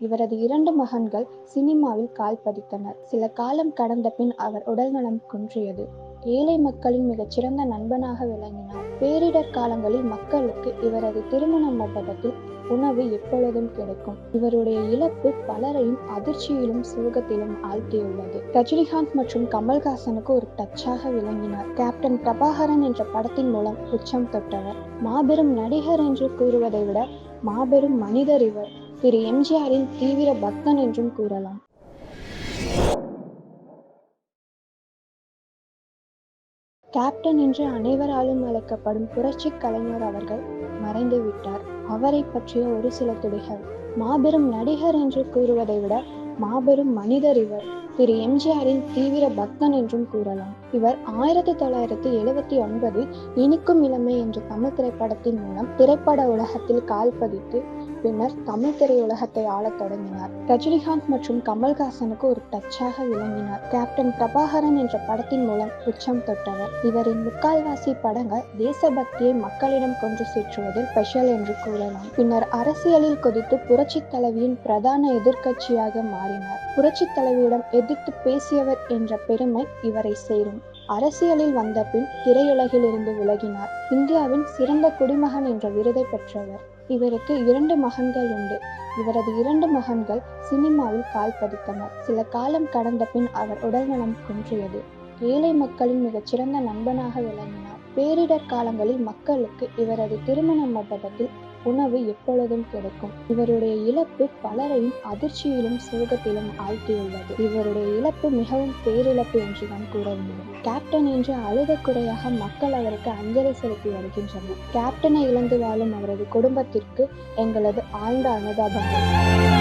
இவரது 2 மகன்கள் சினிமாவில் கால் பதித்தனர். சில காலம் கடந்த பின் அவர் உடல்நலம் குன்றியது. ஏழை மக்களின் மிகச்சிறந்த நண்பனாக விளங்கினார். பேரிடர் காலங்களில் மக்களுக்கு இவரது திருமண மண்டபத்தில் உணவு எப்பொழுதும் கிடைக்கும். இவருடைய இழப்பு பலரையும் அதிர்ச்சியிலும் சோகத்திலும் ஆழ்த்தியுள்ளது. ரஜினிகாந்த் மற்றும் கமல்ஹாசனுக்கு ஒரு டச்சாக விளங்கினார். கேப்டன் பிரபாகரன் என்ற படத்தின் மூலம் உச்சம் தொட்டவர். மாபெரும் நடிகர் என்று கூறுவதை விட மாபெரும் மனிதர் இவர். திரு எம்ஜிஆரின் தீவிர பக்தன் என்றும் கூறலாம். கேப்டன் என்று அனைவராலும் அழைக்கப்படும் புரட்சி கலைஞர் அவர்கள் மறைந்து விட்டார். அவரை பற்றிய ஒரு சில துளிகள். மாபெரும் நடிகர் என்று கூறுவதை விட மாபெரும் மனிதர் இவர். திரு எம்ஜிஆரின் தீவிர பக்தன் என்றும் கூறலாம். இவர் 1979 இனிக்கும் இளமை என்ற தமிழ் திரைப்படத்தின் மூலம் திரைப்பட உலகத்தில் கால் பதித்து பின்னர் தமிழ் திரையுலகத்தை ஆளத் தொடங்கினார். ரஜினிகாந்த் மற்றும் கமல்ஹாசனுக்கு ஒரு டச்சாக விளங்கினார். கேப்டன் பிரபாகரன் என்ற படத்தின் மூலம் உச்சம் தொட்டவர். இவரின் முக்கால்வாசி படங்கள் தேசபக்தியை மக்களிடம் கொண்டு சேர்த்துவதில் ஸ்பெஷல் என்று கூறலாம். பின்னர் அரசியலில் கொதித்து புரட்சி தலைவியின் பிரதான எதிர்க்கட்சியாக மாறினார். புரட்சி தலைவியிடம் எதிர்த்து பேசியவர் என்ற பெருமை இவரை சேரும். அரசியலில் வந்த பின் திரையுலகில் இருந்து விலகினார். இந்தியாவின் சிறந்த குடிமகன் என்ற விருதை பெற்றவர். இவருக்கு 2 மகன்கள் உண்டு. இவரது 2 மகன்கள் சினிமாவில் கால் பதித்தனர். சில காலம் கடந்த பின் அவர் உடல்நலம் குன்றியது. ஏழை மக்களின் மிகச்சிறந்த நண்பனாக விளங்கினார். பேரிடர் காலங்களில் மக்களுக்கு இவரது திருமண மண்டபத்தில் உணவு எப்பொழுதும் கிடைக்கும். இவருடைய இழப்பு பலரையும் அதிர்ச்சியிலும் சோகத்திலும் ஆழ்த்தியுள்ளது. இவருடைய இழப்பு மிகவும் பேரிழப்பு என்றுதான் கூற வேண்டும். கேப்டன் என்று அழுத குறையாக மக்கள் அவருக்கு அஞ்சலி செலுத்தி வருகின்றனர். கேப்டனை இழந்து வாழும் அவரது குடும்பத்திற்கு எங்களது ஆழ்ந்த அனுதாபங்கள்.